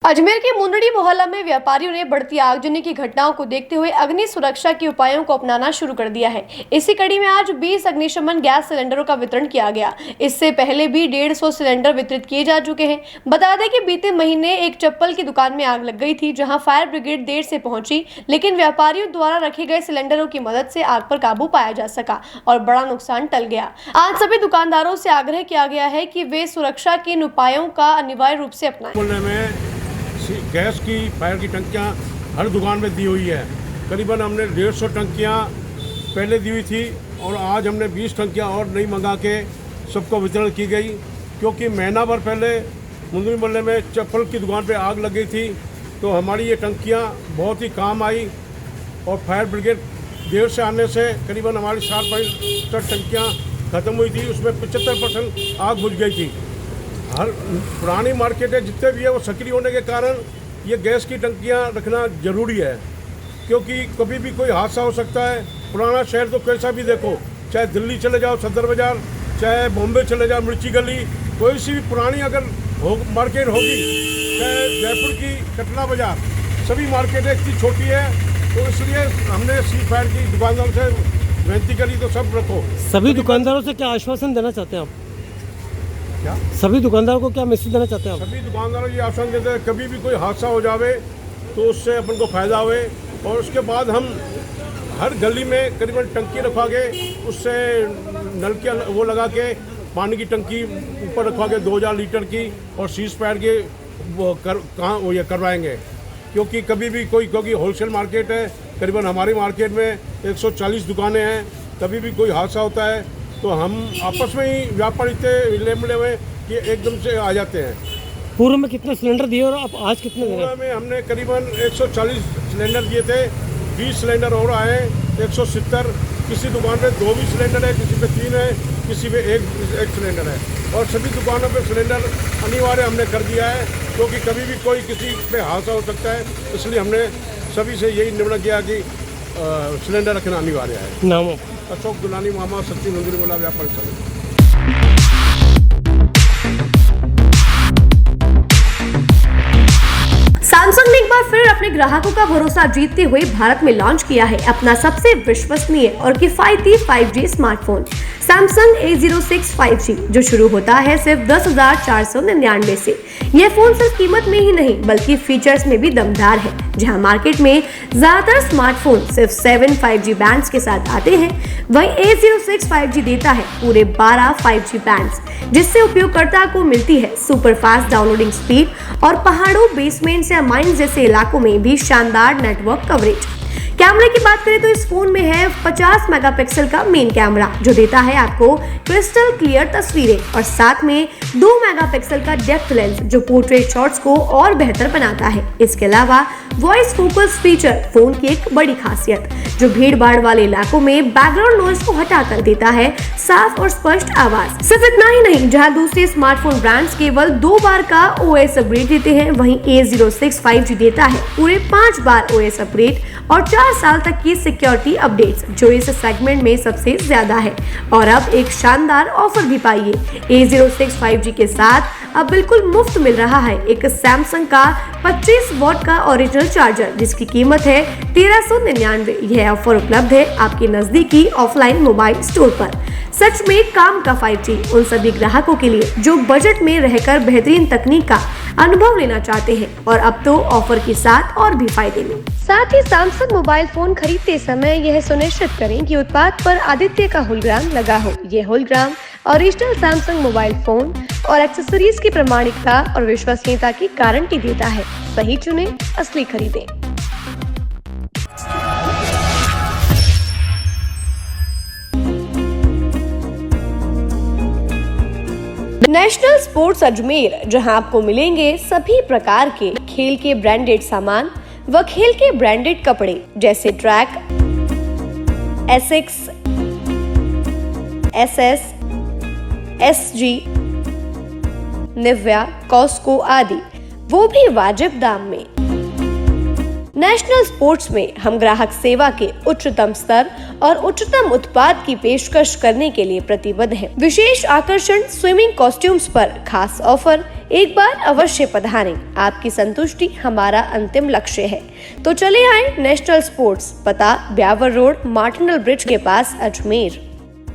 अजमेर के मुंदड़ी मोहल्ला में व्यापारियों ने बढ़ती आगजनी की घटनाओं को देखते हुए अग्नि सुरक्षा के उपायों को अपनाना शुरू कर दिया है। इसी कड़ी में आज 20 अग्निशमन गैस सिलेंडरों का वितरण किया गया। इससे पहले भी 150 सिलेंडर वितरित किए जा चुके हैं। बता दें कि बीते महीने एक चप्पल की दुकान में आग लग गई थी, जहां फायर ब्रिगेड देर से पहुंची, लेकिन व्यापारियों द्वारा रखे गए सिलेंडरों की मदद से आग पर काबू पाया जा सका और बड़ा नुकसान टल गया। आज सभी दुकानदारों से आग्रह किया गया है कि वे सुरक्षा के इन उपायों का अनिवार्य रूप से अपनाएं। गैस की फायर की टंकियां हर दुकान में दी हुई है। करीबन हमने 150 टंकियां पहले दी हुई थी और आज हमने 20 टंकियां और नई मंगा के सबको वितरण की गई, क्योंकि महीना भर पहले मुंदरी मोहल्ले में चप्पल की दुकान पे आग लग गई थी। तो हमारी ये टंकियां बहुत ही काम आई और फायर ब्रिगेड देर से आने से करीबन हमारी 60 टंकियाँ ख़त्म हुई थी। उसमें 75% आग बुझ गई थी। हर पुरानी मार्केटें जितने भी है वो सक्रिय होने के कारण ये गैस की टंकियां रखना ज़रूरी है, क्योंकि कभी भी कोई हादसा हो सकता है। पुराना शहर तो कैसा भी देखो, चाहे दिल्ली चले जाओ सदर बाज़ार, चाहे बॉम्बे चले जाओ मिर्ची गली, कोई सी भी पुरानी अगर मार्केट होगी, चाहे जयपुर की कटला बाज़ार, सभी मार्केटें इतनी छोटी है। तो इसलिए हमने सी फायर की दुकानदारों से विनती करी तो सब रखो। सभी दुकानदारों से क्या आश्वासन देना चाहते हैं आप? क्या सभी दुकानदारों को क्या मैसेज देना चाहते हैं आप? सभी दुकानदारों ये आश्वासन देते हैं, कभी भी कोई हादसा हो जावे तो उससे अपन को फ़ायदा होवे। और उसके बाद हम हर गली में करीबन टंकी रखवागे, उससे नलकियाँ वो लगा के पानी की टंकी ऊपर रखवागे 2000 लीटर की, और सीज पैड के वो कहाँ ये करवाएंगे, क्योंकि कभी भी कोई, क्योंकि होलसेल मार्केट है। करीबन हमारी मार्केट में 140 दुकानें हैं। कभी भी कोई हादसा होता है तो हम आपस में ही व्यापारी इतने मिले हुए कि एकदम से आ जाते हैं। पूर्व में कितने सिलेंडर दिए और आप आज कितने दे रहे हैं? पूर्व में हमने करीबन 140 सिलेंडर दिए थे, 20 सिलेंडर और आए 170। किसी दुकान पे 2 भी सिलेंडर है, किसी पे 3 है, किसी पे एक सिलेंडर है। और सभी दुकानों पे सिलेंडर अनिवार्य हमने कर दिया है, क्योंकि कभी भी कोई किसी पे हादसा हो सकता है। इसलिए हमने सभी से यही निर्णय किया कि सिलेंडर रखना अनिवार्य है। नाम अशोक दुलानी, मामा सच्ची मुंदरी मोहल्ला व्यापारी समिति। सैमसंग ने एक बार फिर अपने ग्राहकों का भरोसा जीतते हुए भारत में लॉन्च किया है अपना सबसे विश्वसनीय और किफायती 5G smartphone Samsung A06 5G, जो शुरू होता है सिर्फ 10,499 से। यह फोन सिर्फ कीमत में ही नहीं बल्कि फीचर्स में भी दमदार है। जहां मार्केट में ज्यादातर स्मार्टफोन सिर्फ 7 5G बैंड्स के साथ आते हैं, वहीं A06 5G देता है पूरे 12 5G बैंड्स, जिससे उपयोगकर्ता को मिलती है सुपर फास्ट डाउनलोडिंग स्पीड और पहाड़ों, बेसमेंट्स या माइंस जैसे इलाकों में भी शानदार नेटवर्क कवरेज। कैमरे की बात करें तो इस फोन में है 50 मेगापिक्सल का मेन कैमरा, जो देता है आपको क्रिस्टल क्लियर तस्वीरें, और साथ में 2 मेगापिक्सल का डेप्थ लेंस, जो पोर्ट्रेट शॉट्स को और बेहतर बनाता है। इसके अलावा वॉइस फोकस फीचर फोन की एक बड़ी खासियत, जो भीड़ भाड़ वाले इलाकों में बैकग्राउंड नॉइज को हटाकर देता है साफ और स्पष्ट आवाज। सिर्फ इतना ही नहीं, जहां दूसरे स्मार्टफोन ब्रांड्स केवल 2 बार का OS अपग्रेड देते हैं, वहीं A06 5G देता है पूरे 5 बार OS अपग्रेड और 4 साल तक की सिक्योरिटी अपडेट्स, जो इस सेगमेंट में सबसे ज्यादा है। और अब एक शानदार ऑफर भी पाइए। A06 5G के साथ अब बिल्कुल मुफ्त मिल रहा है एक सैमसंग का 25 वॉट का ओरिजिनल चार्जर, जिसकी कीमत है 1399। यह ऑफर उपलब्ध है आपके नजदीकी ऑफलाइन मोबाइल स्टोर पर। सच में काम का 5G उन सभी ग्राहकों के लिए जो बजट में रहकर बेहतरीन तकनीक का अनुभव लेना चाहते हैं, और अब तो ऑफर के साथ और भी फायदे में। साथ ही सैमसंग मोबाइल फोन खरीदते समय यह सुनिश्चित करें कि उत्पाद पर आदित्य का होलोग्राम लगा हो। यह hologram original Samsung mobile phone और एक्सेसरीज की प्रामाणिकता और विश्वसनीयता की गारंटी देता है। सही चुनें, असली खरीदें। नेशनल स्पोर्ट्स अजमेर, जहां आपको मिलेंगे सभी प्रकार के खेल के ब्रांडेड सामान व खेल के ब्रांडेड कपड़े, जैसे Track, Asics, SS, SG, Nivia, Cosco आदि, वो भी वाजिब दाम में। नेशनल स्पोर्ट्स में हम ग्राहक सेवा के उच्चतम स्तर और उच्चतम उत्पाद की पेशकश करने के लिए प्रतिबद्ध हैं। विशेष आकर्षण स्विमिंग कॉस्ट्यूम्स पर खास ऑफर, एक बार अवश्य पधारें। आपकी संतुष्टि हमारा अंतिम लक्ष्य है। तो चले आए नेशनल स्पोर्ट्स, पता ब्यावर रोड, मार्टिनल ब्रिज के पास, अजमेर।